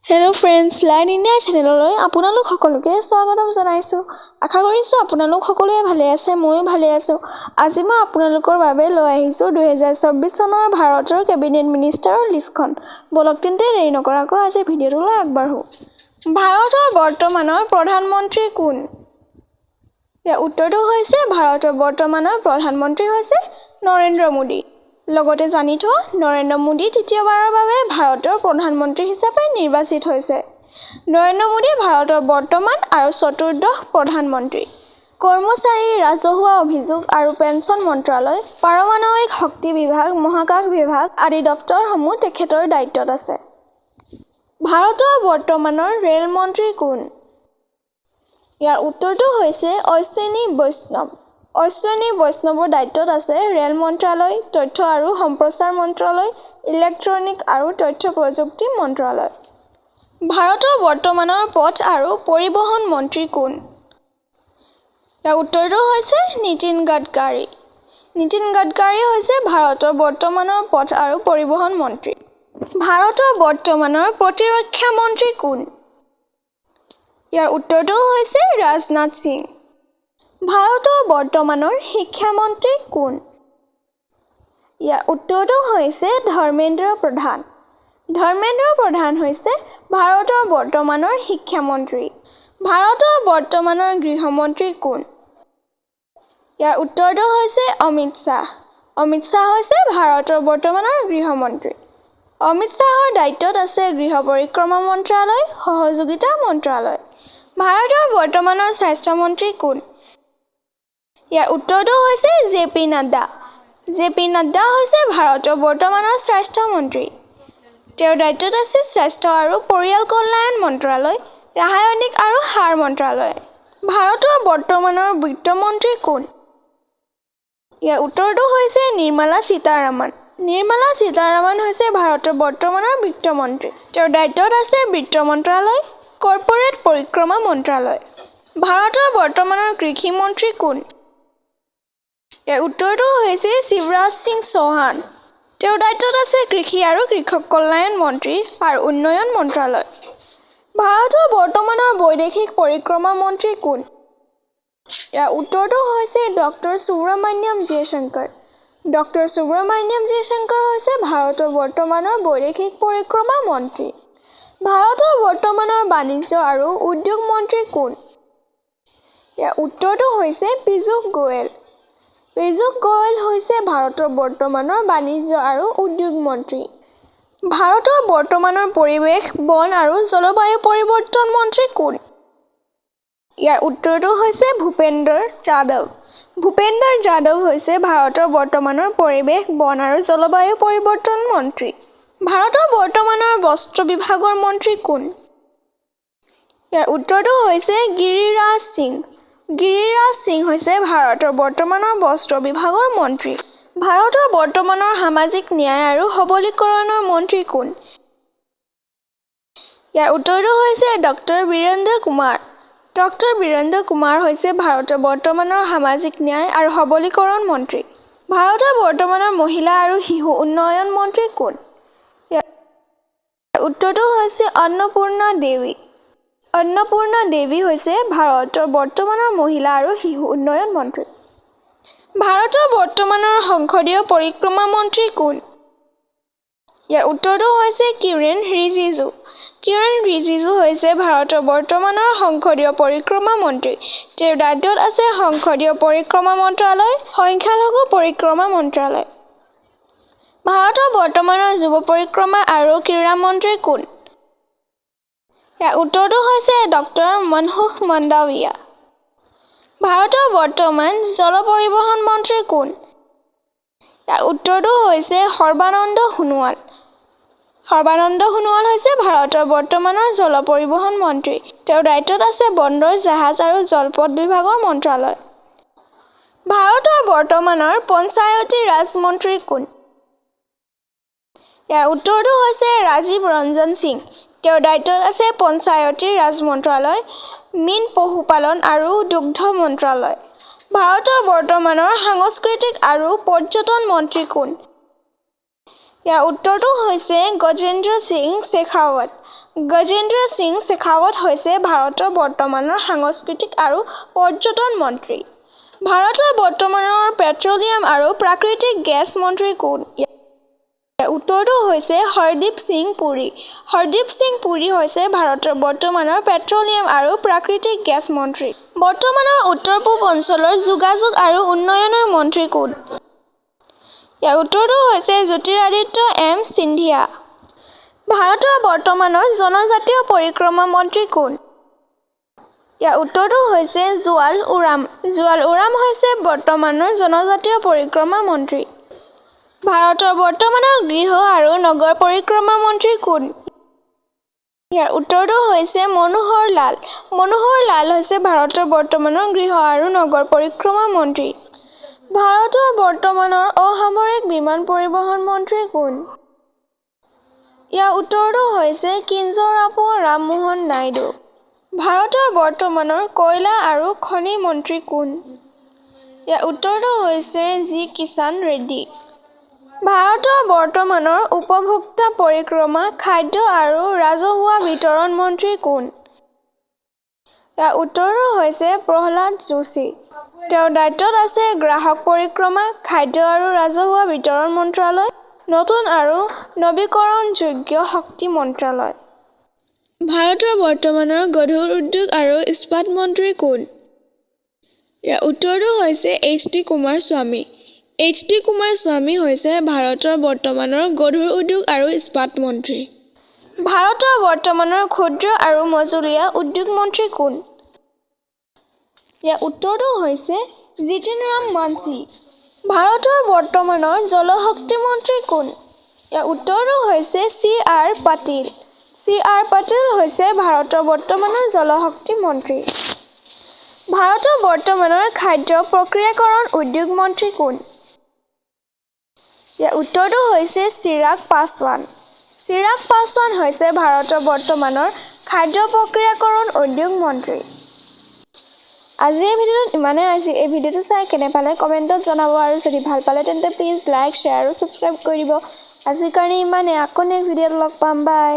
Hello' friends, line India চেনেললৈ আপোনালোক সকলোকে স্বাগতম জনাইছোঁ। আশা কৰিছোঁ আপোনালোক সকলোৱে ভালে আছে, ময়ো ভালে আছোঁ। আজি মই আপোনালোকৰ বাবে লৈ আহিছোঁ 2024 চনৰ ভাৰতৰ কেবিনেট মিনিষ্টাৰৰ লিষ্টখন। বলক তেন্তে দেৰি নকৰাকৈ আজি ভিডিঅ'টোলৈ আগবাঢ়োঁ। ভাৰতৰ বৰ্তমানৰ প্ৰধানমন্ত্ৰী কোন? ইয়াৰ উত্তৰটো হৈছে ভাৰতৰ বৰ্তমানৰ প্ৰধানমন্ত্ৰী হৈছে নৰেন্দ্ৰ মোদী। লগতে জানি থওঁ, নৰেন্দ্ৰ মোদী তৃতীয়বাৰৰ বাবে ভাৰতৰ প্ৰধানমন্ত্ৰী হিচাপে নিৰ্বাচিত হৈছে। নৰেন্দ্ৰ মোদী ভাৰতৰ বৰ্তমান আৰু চতুৰ্দশ প্ৰধানমন্ত্ৰী। কৰ্মচাৰী, ৰাজহুৱা অভিযোগ আৰু পেন্সন মন্ত্ৰালয়, পাৰমাণৱিক শক্তি বিভাগ, মহাকাশ বিভাগ আদি দপ্তৰসমূহ তেখেতৰ দায়িত্বত আছে। ভাৰতৰ বৰ্তমানৰ ৰেল মন্ত্ৰী কোন? ইয়াৰ উত্তৰটো হৈছে অশ্বিনী বৈষ্ণৱ। অশ্বিনী বৈষ্ণৱৰ দায়িত্বত আছে ৰেল মন্ত্ৰালয়, তথ্য আৰু সম্প্ৰচাৰ মন্ত্ৰালয়, ইলেক্ট্ৰনিক আৰু তথ্য প্ৰযুক্তি মন্ত্ৰালয়। ভাৰতৰ বৰ্তমানৰ পথ আৰু পৰিবহণ মন্ত্ৰী কোন? ইয়াৰ উত্তৰটো হৈছে নীতিন গাডকাৰী। নীতিন গাডকাৰী হৈছে ভাৰতৰ বৰ্তমানৰ পথ আৰু পৰিবহণ মন্ত্ৰী। ভাৰতৰ বৰ্তমানৰ প্ৰতিৰক্ষা মন্ত্ৰী কোন? ইয়াৰ উত্তৰটো হৈছে ৰাজনাথ সিং। ভাৰতৰ বৰ্তমানৰ শিক্ষা মন্ত্ৰী কোন? ইয়াৰ উত্তৰটো হৈছে ধৰ্মেন্দ্ৰ প্ৰধান। ধৰ্মেন্দ্ৰ প্ৰধান হৈছে ভাৰতৰ বৰ্তমানৰ শিক্ষা মন্ত্ৰী। ভাৰতৰ বৰ্তমানৰ গৃহমন্ত্ৰী কোন? ইয়াৰ উত্তৰটো হৈছে অমিত শ্বাহ। অমিত শ্বাহ হৈছে ভাৰতৰ বৰ্তমানৰ গৃহমন্ত্ৰী। অমিত শ্বাহৰ দায়িত্বত আছে গৃহ পৰিক্ৰমা মন্ত্ৰালয়, সহযোগিতা মন্ত্ৰালয়। ভাৰতৰ বৰ্তমানৰ স্বাস্থ্য মন্ত্ৰী কোন? ইয়াৰ উত্তৰটো হৈছে J P Nadda. J P Nadda হৈছে ভাৰতৰ বৰ্তমানৰ স্বাস্থ্য মন্ত্ৰী। তেওঁৰ দায়িত্বত আছে স্বাস্থ্য আৰু পৰিয়াল কল্যাণ মন্ত্ৰালয়, ৰাসায়নিক আৰু সাৰ মন্ত্ৰালয়। ভাৰতৰ বৰ্তমানৰ বিত্ত মন্ত্ৰী কোন? ইয়াৰ উত্তৰটো হৈছে নিৰ্মলা সীতাৰামন। নিৰ্মলা সীতাৰামন হৈছে ভাৰতৰ বৰ্তমানৰ বিত্ত মন্ত্ৰী। তেওঁৰ দায়িত্বত আছে বিত্ত মন্ত্ৰালয়, কৰ্পৰেট পৰিক্ৰমা মন্ত্ৰালয়। ভাৰতৰ বৰ্তমানৰ কৃষি মন্ত্ৰী কোন? ইয়াৰ উত্তৰটো হৈছে শিৱৰাজ সিং চৌহান। তেওঁৰ দায়িত্বত আছে কৃষি আৰু কৃষক কল্যাণ মন্ত্ৰী আৰু উন্নয়ন মন্ত্ৰালয়। ভাৰতৰ বৰ্তমানৰ বৈদেশিক পৰিক্ৰমা মন্ত্ৰী কোন? ইয়াৰ উত্তৰটো হৈছে ডক্টৰ সুব্ৰমণ্যম জয়শংকৰ। ডক্টৰ সুব্ৰমণ্যম জয়শংকৰ হৈছে ভাৰতৰ বৰ্তমানৰ বৈদেশিক পৰিক্ৰমা মন্ত্ৰী। ভাৰতৰ বৰ্তমানৰ বাণিজ্য আৰু উদ্যোগ মন্ত্ৰী কোন? ইয়াৰ উত্তৰটো হৈছে পীযূষ গোৱেল। পীযূষ গোৱেল হৈছে ভাৰতৰ বৰ্তমানৰ বাণিজ্য আৰু উদ্যোগ মন্ত্ৰী। ভাৰতৰ বৰ্তমানৰ পৰিৱেশ, বন আৰু জলবায়ু পৰিৱৰ্তন মন্ত্ৰী কোন? ইয়াৰ উত্তৰটো হৈছে ভূপেন্দ্ৰ যাদৱ। ভূপেন্দ্ৰ যাদৱ হৈছে ভাৰতৰ বৰ্তমানৰ পৰিৱেশ, বন আৰু জলবায়ু পৰিৱৰ্তন মন্ত্ৰী। ভাৰতৰ বৰ্তমানৰ বস্ত্ৰ বিভাগৰ মন্ত্ৰী কোন? ইয়াৰ উত্তৰটো হৈছে গিৰিৰাজ সিং। গিৰিৰাজ সিং হৈছে ভাৰতৰ বৰ্তমানৰ বস্ত্ৰ বিভাগৰ মন্ত্ৰী। ভাৰতৰ বৰ্তমানৰ সামাজিক ন্যায় আৰু সবলীকৰণৰ মন্ত্ৰী কোন? ইয়াৰ উত্তৰটো হৈছে ডক্টৰ বীৰেন্দ্ৰ কুমাৰ। ডক্টৰ বীৰেন্দ্ৰ কুমাৰ হৈছে ভাৰতৰ বৰ্তমানৰ সামাজিক ন্যায় আৰু সবলীকৰণ মন্ত্ৰী। ভাৰতৰ বৰ্তমানৰ মহিলা আৰু শিশু উন্নয়ন মন্ত্ৰী কোন? ইয়াৰ উত্তৰটো হৈছে অন্নপূৰ্ণা দেৱী। অন্নপূৰ্ণা দেৱী হৈছে ভাৰতৰ বৰ্তমানৰ মহিলা আৰু শিশু উন্নয়ন মন্ত্ৰী। ভাৰতৰ বৰ্তমানৰ সংসদীয় পৰিক্ৰমা মন্ত্ৰী কোন? ইয়াৰ উত্তৰটো হৈছে কিৰেণ ৰিজিজু। কিৰেণ ৰিজিজু হৈছে ভাৰতৰ বৰ্তমানৰ সংসদীয় পৰিক্ৰমা মন্ত্ৰী। তেওঁৰ দায়িত্বত আছে সংসদীয় পৰিক্ৰমা মন্ত্ৰালয়, সংখ্যালঘু পৰিক্ৰমা মন্ত্ৰালয়। ভাৰতৰ বৰ্তমানৰ যুৱ পৰিক্ৰমা আৰু ক্ৰীড়া মন্ত্ৰী কোন? ইয়াৰ উত্তৰটো হৈছে ডক্টৰ মনসুখ মন্দাৱিয়া। ভাৰতৰ বৰ্তমান জল পৰিবহণ মন্ত্ৰী কোন? ইয়াৰ উত্তৰটো হৈছে সৰ্বানন্দ সোণোৱাল। সৰ্বানন্দ সোণোৱাল হৈছে ভাৰতৰ বৰ্তমানৰ জল পৰিবহণ মন্ত্ৰী। তেওঁৰ দায়িত্বত আছে বন্দৰ, জাহাজ আৰু জলপথ বিভাগৰ মন্ত্ৰালয়। ভাৰতৰ বৰ্তমানৰ পঞ্চায়তী ৰাজ মন্ত্ৰী কোন? ইয়াৰ উত্তৰটো হৈছে ৰাজীৱ ৰঞ্জন সিং। তেওঁৰ দায়িত্বত আছে পঞ্চায়তী ৰাজ মন্ত্ৰালয়, মীন পশুপালন আৰু দুগ্ধ মন্ত্ৰালয়। ভাৰতৰ বৰ্তমানৰ সাংস্কৃতিক আৰু পৰ্যটন মন্ত্ৰী কোন? ইয়াৰ উত্তৰটো হৈছে গজেন্দ্ৰ সিং শেখাৱত। গজেন্দ্ৰ সিং শেখাৱত হৈছে ভাৰতৰ বৰ্তমানৰ সাংস্কৃতিক আৰু পৰ্যটন মন্ত্ৰী। ভাৰতৰ বৰ্তমানৰ পেট্ৰলিয়াম আৰু প্ৰাকৃতিক গেছ মন্ত্ৰী কোন? উত্তৰটো হৈছে হৰদীপ সিং পুৰী। হৰদীপ সিং পুৰী হৈছে ভাৰতৰ বৰ্তমানৰ পেট্ৰলিয়াম আৰু প্ৰাকৃতিক গেছ মন্ত্ৰী। বৰ্তমানৰ উত্তৰ পূব অঞ্চলৰ যোগাযোগ আৰু উন্নয়নৰ মন্ত্ৰী কোন? ইয়াৰ উত্তৰটো হৈছে জ্যোতিৰাদিত্য এম সিন্ধিয়া। ভাৰতৰ বৰ্তমানৰ জনজাতীয় পৰিক্ৰমা মন্ত্ৰী কোন? ইয়াৰ উত্তৰটো হৈছে জুৱাল ওৰাম। জুৱাল ওৰাম হৈছে বৰ্তমানৰ জনজাতীয় পৰিক্ৰমা মন্ত্ৰী। ভাৰতৰ বৰ্তমানৰ গৃহ আৰু নগৰ পৰিক্ৰমা মন্ত্ৰী কোন? ইয়াৰ উত্তৰটো হৈছে মনোহৰ লাল। মনোহৰ লাল হৈছে ভাৰতৰ বৰ্তমানৰ গৃহ আৰু নগৰ পৰিক্ৰমা মন্ত্ৰী। ভাৰতৰ বৰ্তমানৰ অসামৰিক বিমান পৰিবহণ মন্ত্ৰী কোন? ইয়াৰ উত্তৰটো হৈছে কিঞ্জৰাপু ৰামমোহন নাইডু। ভাৰতৰ বৰ্তমানৰ কয়লা আৰু খনি মন্ত্ৰী কোন? ইয়াৰ উত্তৰটো হৈছে জি কিষাণ ৰেড্ডী। ভাৰতৰ বৰ্তমানৰ উপভোক্তা পৰিক্ৰমা, খাদ্য আৰু ৰাজহুৱা বিতৰণ মন্ত্ৰী কোন? ইয়াৰ উত্তৰটো হৈছে প্ৰহ্লাদ যোশী। তেওঁৰ দায়িত্বত আছে গ্ৰাহক পৰিক্ৰমা, খাদ্য আৰু ৰাজহুৱা বিতৰণ মন্ত্ৰালয়, নতুন আৰু নৱীকৰণযোগ্য শক্তি মন্ত্ৰালয়। ভাৰতৰ বৰ্তমানৰ গধুৰ উদ্যোগ আৰু ইস্পাত মন্ত্ৰী কোন? ইয়াৰ উত্তৰটো হৈছে এইচ.ডি. কুমাৰস্বামী। এইচ.ডি. কুমাৰস্বামী হৈছে ভাৰতৰ বৰ্তমানৰ গধুৰ উদ্যোগ আৰু ইস্পাত মন্ত্ৰী। ভাৰতৰ বৰ্তমানৰ ক্ষুদ্ৰ আৰু মজলীয়া উদ্যোগ মন্ত্ৰী কোন? ইয়াৰ উত্তৰটো হৈছে জিতেন ৰাম মাঞ্চি। ভাৰতৰ বৰ্তমানৰ জলশক্তি মন্ত্ৰী কোন? ইয়াৰ উত্তৰটো হৈছে চি.আৰ. পাটিল। চি.আৰ. পাটিল হৈছে ভাৰতৰ বৰ্তমানৰ জলশক্তি মন্ত্ৰী। ভাৰতৰ বৰ্তমানৰ খাদ্য প্ৰক্ৰিয়াকৰণ উদ্যোগ মন্ত্ৰী কোন? ইয়াৰ উত্তৰটো হৈছে চিৰাগ পাছৱান। চিৰাগ পাছৱান হৈছে ভাৰতৰ বৰ্তমানৰ খাদ্য প্ৰক্ৰিয়াকৰণ উদ্যোগ মন্ত্ৰী। আজি এই ভিডিঅ'টোত ইমানেই আছিল। এই ভিডিঅ'টো চাই কেনে পালে কমেণ্টত জনাব আৰু যদি ভাল পালে তেন্তে প্লিজ লাইক, শ্বেয়াৰ আৰু ছাবস্ক্ৰাইব কৰি দিব। আজিৰ কাৰণে ইমানেই। আকৌ নেক্সট ভিডিঅ'ত লগ পাম। বাই।